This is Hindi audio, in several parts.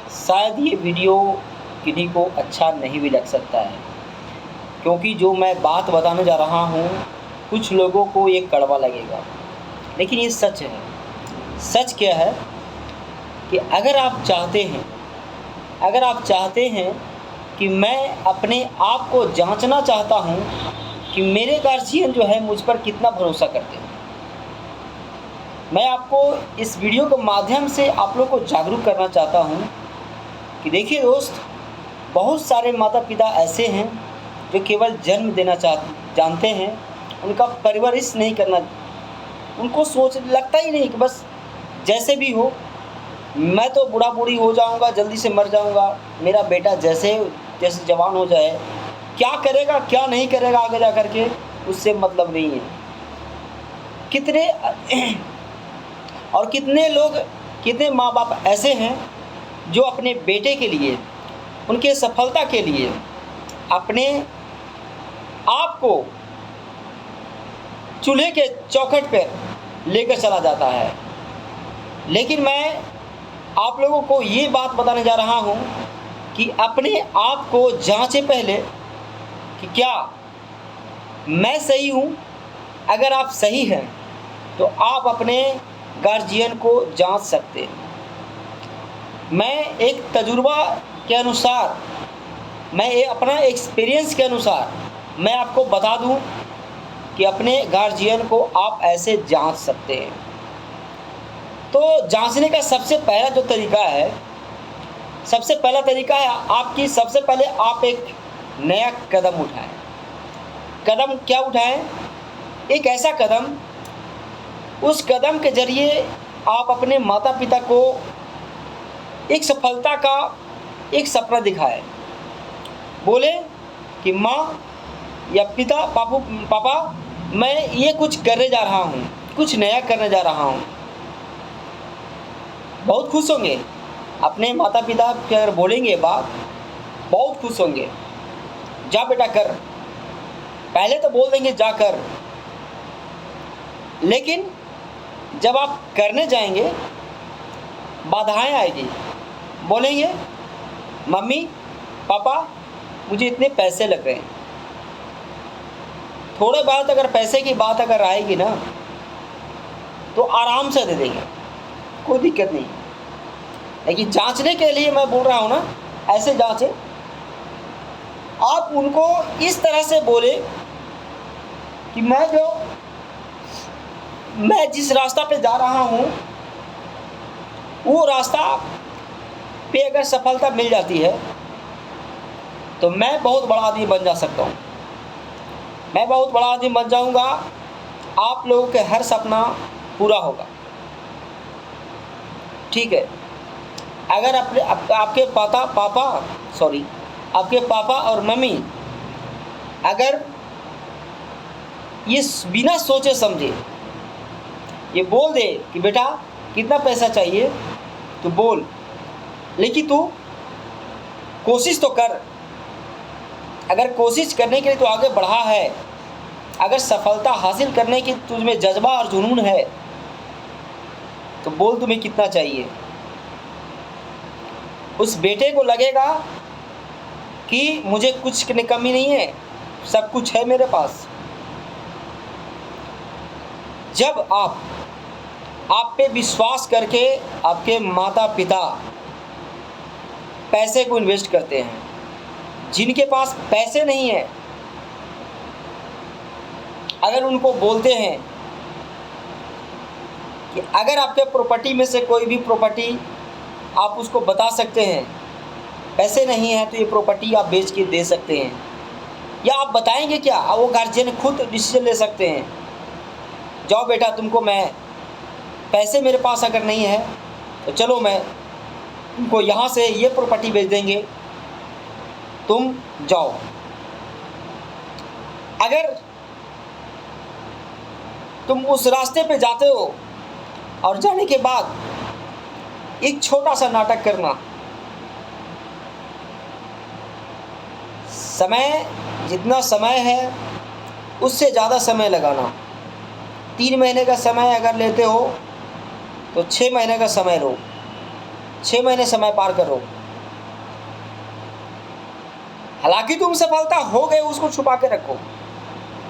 शायद ये वीडियो किन्हीं को अच्छा नहीं भी लग सकता है, क्योंकि जो मैं बात बताने जा रहा हूँ कुछ लोगों को ये कड़वा लगेगा, लेकिन ये सच है। सच क्या है कि अगर आप चाहते हैं कि मैं अपने आप को जाँचना चाहता हूँ कि मेरे गार्जियन जो है मुझ पर कितना भरोसा करते हैं। मैं आपको इस वीडियो के माध्यम से आप लोग को जागरूक करना चाहता हूँ कि देखिए दोस्त, बहुत सारे माता-पिता ऐसे हैं जो केवल जन्म देना जानते हैं, उनका परवरिश नहीं करना, उनको लगता ही नहीं कि बस जैसे भी हो, मैं तो बूढ़ा-बूढ़ी हो जाऊँगा, जल्दी से मर जाऊँगा, मेरा बेटा जैसे जवान हो जाए, क्या करेगा, क्या नहीं करेगा आगे जा कर के, उससे मतलब नहीं है। कितने माँ-बाप ऐसे हैं जो अपने बेटे के लिए, उनके सफलता के लिए अपने आप को चूल्हे के चौखट पे लेकर चला जाता है। लेकिन मैं आप लोगों को ये बात बताने जा रहा हूँ कि अपने आप को जाँचें पहले कि क्या मैं सही हूँ। अगर आप सही हैं तो आप अपने गार्जियन को जाँच सकते हैं। मैं एक तजुर्बा के अनुसार, अपना एक्सपीरियंस के अनुसार मैं आपको बता दूं कि अपने गार्जियन को आप ऐसे जांच सकते हैं। तो जांचने का सबसे पहला तरीका है आपकी, सबसे पहले आप एक नया कदम उठाएं। कदम क्या उठाएं? एक ऐसा कदम, उस कदम के ज़रिए आप अपने माता-पिता को एक सफलता का एक सपना दिखाएं। बोले कि माँ या पापा, मैं ये कुछ करने जा रहा हूँ, कुछ नया करने जा रहा हूँ। बहुत खुश होंगे अपने माता-पिता के अगर बोलेंगे बात, बहुत खुश होंगे। जा बेटा कर, पहले तो बोल देंगे जा कर, लेकिन जब आप करने जाएंगे बाधाएं आएगी। बोलेंगे मम्मी पापा मुझे इतने पैसे लग रहे हैं। थोड़े बाद अगर पैसे की बात अगर आएगी ना तो आराम से दे देंगे, कोई दिक्कत नहीं। लेकिन जांचने के लिए मैं बोल रहा हूँ ना, ऐसे जांचें। आप उनको इस तरह से बोले कि मैं जिस रास्ता पे जा रहा हूँ वो रास्ता पे अगर सफलता मिल जाती है तो मैं बहुत बड़ा आदमी बन जा सकता हूँ। मैं बहुत बड़ा आदमी बन जाऊँगा, आप लोगों के हर सपना पूरा होगा। ठीक है, अगर आपके पापा और मम्मी अगर ये बिना सोचे समझे ये बोल दे कि बेटा कितना पैसा चाहिए तो बोल, लेकिन तू कोशिश तो कर। अगर कोशिश करने के लिए तो आगे बढ़ा है, अगर सफलता हासिल करने की तुझमें जज्बा और जुनून है तो बोल तुम्हें कितना चाहिए। उस बेटे को लगेगा कि मुझे कुछ की कमी नहीं है, सब कुछ है मेरे पास। जब आप पे विश्वास करके आपके माता पिता पैसे को इन्वेस्ट करते हैं, जिनके पास पैसे नहीं है, अगर उनको बोलते हैं कि अगर आपके प्रॉपर्टी में से कोई भी प्रॉपर्टी आप उसको बता सकते हैं, पैसे नहीं है तो ये प्रॉपर्टी आप बेच के दे सकते हैं, या आप बताएंगे क्या, वो गार्जियन खुद डिसीजन ले सकते हैं। जाओ बेटा, तुमको मैं पैसे मेरे पास अगर नहीं है तो चलो मैं तुमको यहाँ से ये प्रॉपर्टी बेच देंगे, तुम जाओ। अगर तुम उस रास्ते पे जाते हो और जाने के बाद एक छोटा सा नाटक करना, जितना समय है उससे ज़्यादा समय लगाना। 3 महीने का समय अगर लेते हो तो 6 महीने का समय लो, 6 महीने समय पार करो, हालांकि तुम सफलता हो गए उसको छुपा के रखो,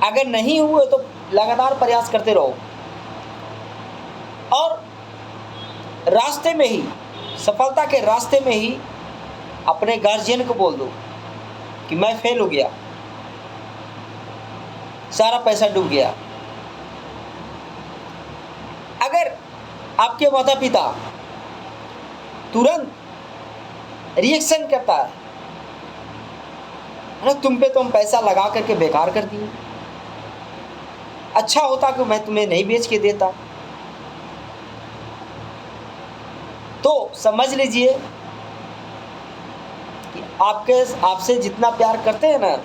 अगर नहीं हुए तो लगातार प्रयास करते रहो। और रास्ते में ही, सफलता के रास्ते में ही अपने गार्जियन को बोल दो कि मैं फेल हो गया, सारा पैसा डूब गया। अगर आपके माता पिता तुरंत रिएक्शन करता है ना, तुम पे तुम पैसा लगा करके बेकार कर दिए, अच्छा होता कि मैं तुम्हें नहीं बेच के देता, तो समझ लीजिए कि आपसे जितना प्यार करते हैं ना,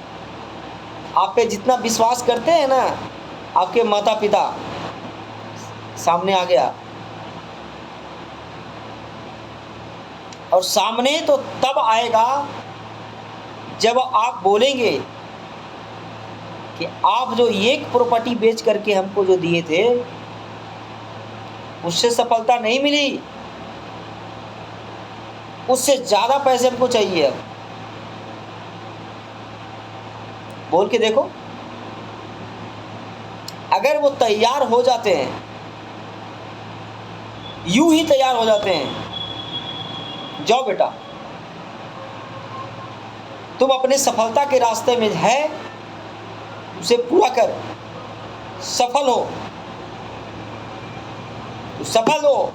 आप पे जितना विश्वास करते हैं ना, आपके माता पिता सामने आ गया। और सामने तो तब आएगा जब आप बोलेंगे कि आप जो एक प्रॉपर्टी बेच करके हमको जो दिए थे उससे सफलता नहीं मिली, उससे ज़्यादा पैसे हमको चाहिए। अब बोल के देखो, अगर वो तैयार हो जाते हैं, यूं ही तैयार हो जाते हैं, जाओ बेटा तुम अपने सफलता के रास्ते में है, उसे पूरा कर, सफल हो, तो सफल हो।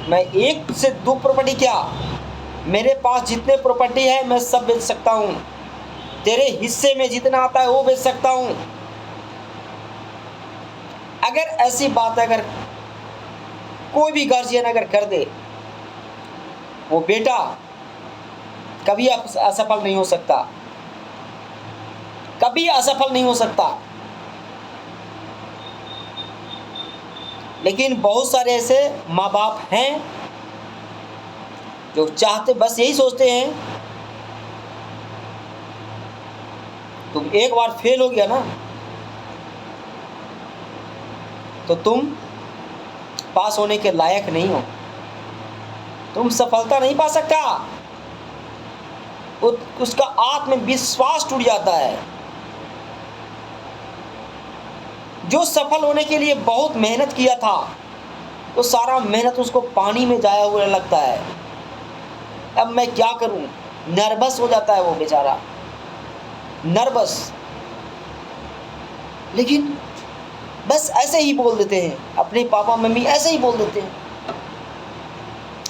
मैं 1 से 2 प्रॉपर्टी क्या, मेरे पास जितने प्रॉपर्टी है मैं सब बेच सकता हूँ, तेरे हिस्से में जितना आता है वो बेच सकता हूँ। अगर ऐसी बात अगर कोई भी गार्जियन अगर कर दे, वो बेटा कभी असफल नहीं हो सकता, कभी असफल नहीं हो सकता। लेकिन बहुत सारे ऐसे माँ बाप हैं जो चाहते, बस यही सोचते हैं, तुम एक बार फेल हो गया ना तो तुम पास होने के लायक नहीं हो, तुम सफलता नहीं पा सकता। उसका आत्मविश्वास टूट जाता है। जो सफल होने के लिए बहुत मेहनत किया था, तो सारा मेहनत उसको पानी में जाया हुआ लगता है। अब मैं क्या करूं, नर्वस हो जाता है वो बेचारा, नर्वस। लेकिन बस ऐसे ही बोल देते हैं, अपने पापा मम्मी ऐसे ही बोल देते हैं,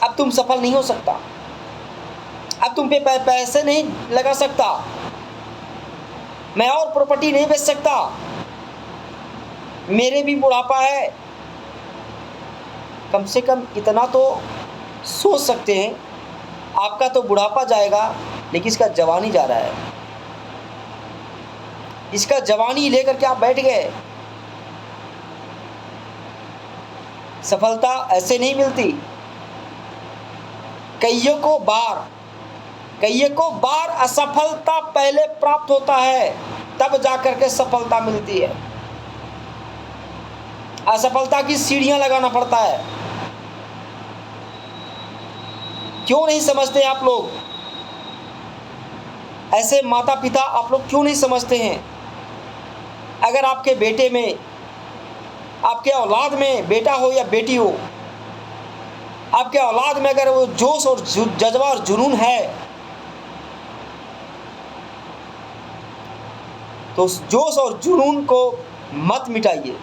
अब तुम सफल नहीं हो सकता, अब तुम पे पैसे नहीं लगा सकता, मैं और प्रॉपर्टी नहीं बेच सकता, मेरे भी बुढ़ापा है। कम से कम इतना तो सोच सकते हैं, आपका तो बुढ़ापा जाएगा लेकिन इसका जवानी जा रहा है, इसका जवानी लेकर के आप बैठ गए। सफलता ऐसे नहीं मिलती, कईयों बार असफलता पहले प्राप्त होता है, तब जाकर के सफलता मिलती है। असफलता की सीढ़ियां लगाना पड़ता है। क्यों नहीं समझते आप लोग? ऐसे माता पिता आप लोग क्यों नहीं समझते हैं? अगर आपके बेटे में, आपके औलाद में, बेटा हो या बेटी हो, आपके औलाद में अगर वो जोश और जज्बा और जुनून है, तो उस जोश और जुनून को मत मिटाइए,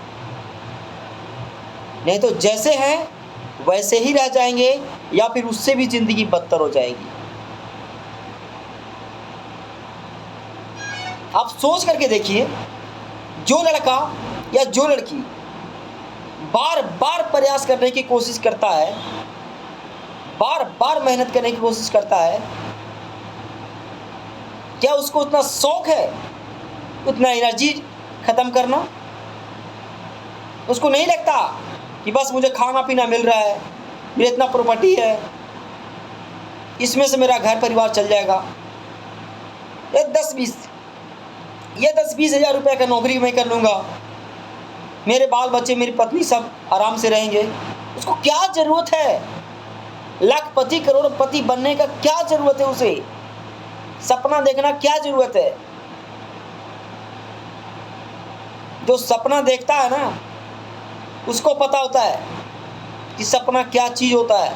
नहीं तो जैसे हैं वैसे ही रह जाएंगे या फिर उससे भी जिंदगी बदतर हो जाएगी। आप सोच करके देखिए, जो लड़का या जो लड़की बार बार प्रयास करने की कोशिश करता है, बार बार मेहनत करने की कोशिश करता है, क्या उसको उतना शौक है, उतना एनर्जी खत्म करना? उसको नहीं लगता कि बस मुझे खाना पीना मिल रहा है, मेरी इतना प्रॉपर्टी है, इसमें से मेरा घर परिवार चल जाएगा, ये 10-20 हज़ार रुपये का नौकरी मैं कर लूँगा, मेरे बाल बच्चे, मेरी पत्नी सब आराम से रहेंगे। उसको क्या ज़रूरत है लाखपति करोड़पति बनने का? क्या ज़रूरत है उसे? सपना देखना क्या ज़रूरत है? जो सपना देखता है ना, उसको पता होता है कि सपना क्या चीज़ होता है,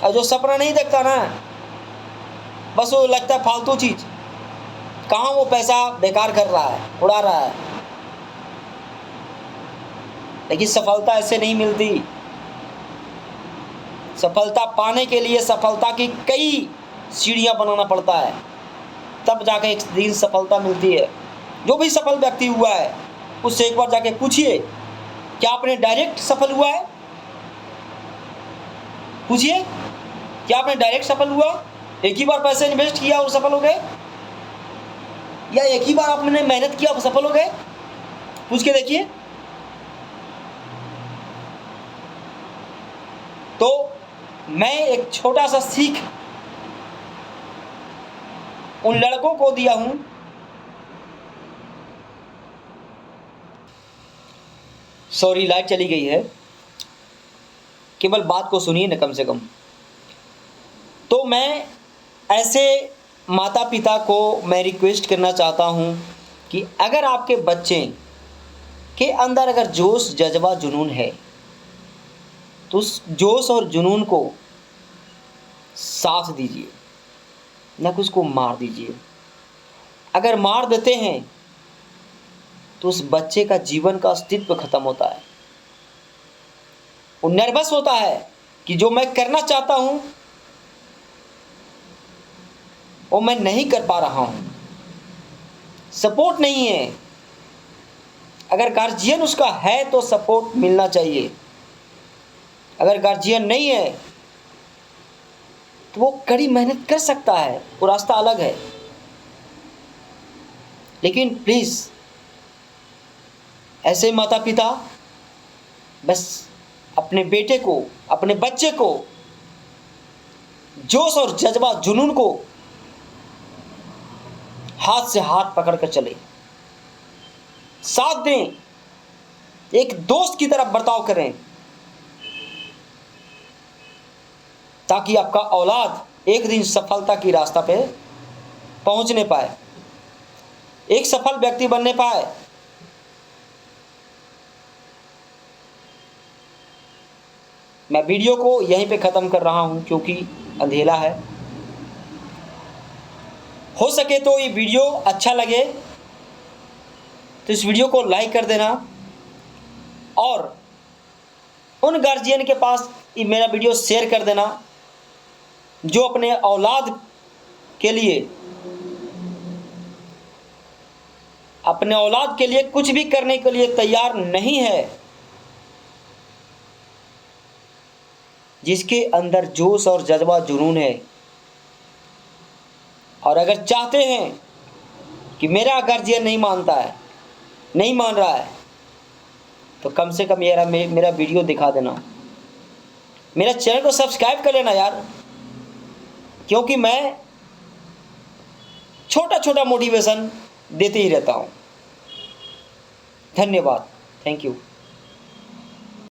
और जो सपना नहीं देखता ना, बस वो लगता है फालतू चीज़। कहाँ वो पैसा बेकार कर रहा है, उड़ा रहा है। लेकिन सफलता ऐसे नहीं मिलती। सफलता पाने के लिए सफलता की कई सीढ़ियाँ बनाना पड़ता है, तब जाके एक दिन सफलता मिलती है। जो भी सफल व्यक्ति हुआ है, उससे एक बार जाके पूछिए, क्या आपने डायरेक्ट सफल हुआ है? पूछिए, क्या आपने डायरेक्ट सफल हुआ? एक ही बार पैसे इन्वेस्ट किया और सफल हो गए, या एक ही बार आपने मेहनत किया और सफल हो गए? पूछ के देखिए। तो मैं एक छोटा सा सीख उन लड़कों को दिया हूं। सॉरी, लाइट चली गई है, केवल बात को सुनिए ना कम से कम। तो मैं ऐसे माता पिता को मैं रिक्वेस्ट करना चाहता हूं कि अगर आपके बच्चे के अंदर अगर जोश, जज्बा, जुनून है, तो उस जोश और जुनून को साथ दीजिए, न कि उसको मार दीजिए। अगर मार देते हैं तो उस बच्चे का जीवन का अस्तित्व खत्म होता है। वो नर्वस होता है कि जो मैं करना चाहता हूं वो मैं नहीं कर पा रहा हूं, सपोर्ट नहीं है। अगर गार्जियन उसका है तो सपोर्ट मिलना चाहिए। अगर गार्जियन नहीं है तो वो कड़ी मेहनत कर सकता है, वो रास्ता अलग है। लेकिन प्लीज़ ऐसे माता पिता बस अपने बेटे को, अपने बच्चे को जोश और जज्बा, जुनून को हाथ से हाथ पकड़ कर चले, साथ दें, एक दोस्त की तरह बर्ताव करें, ताकि आपका औलाद एक दिन सफलता की रास्ता पे पहुंचने पाए, एक सफल व्यक्ति बनने पाए। मैं वीडियो को यहीं पे ख़त्म कर रहा हूं क्योंकि अंधेरा है। हो सके तो ये वीडियो अच्छा लगे तो इस वीडियो को लाइक कर देना, और उन गार्जियन के पास ये मेरा वीडियो शेयर कर देना जो अपने औलाद के लिए, अपने औलाद के लिए कुछ भी करने के लिए तैयार नहीं है, जिसके अंदर जोश और जज्बा, जुनून है। और अगर चाहते हैं कि मेरा गार्जियन नहीं मानता है, नहीं मान रहा है, तो कम से कम मेरा वीडियो दिखा देना, मेरा चैनल को सब्सक्राइब कर लेना यार, क्योंकि मैं छोटा छोटा मोटिवेशन देते ही रहता हूँ। धन्यवाद, थैंक यू।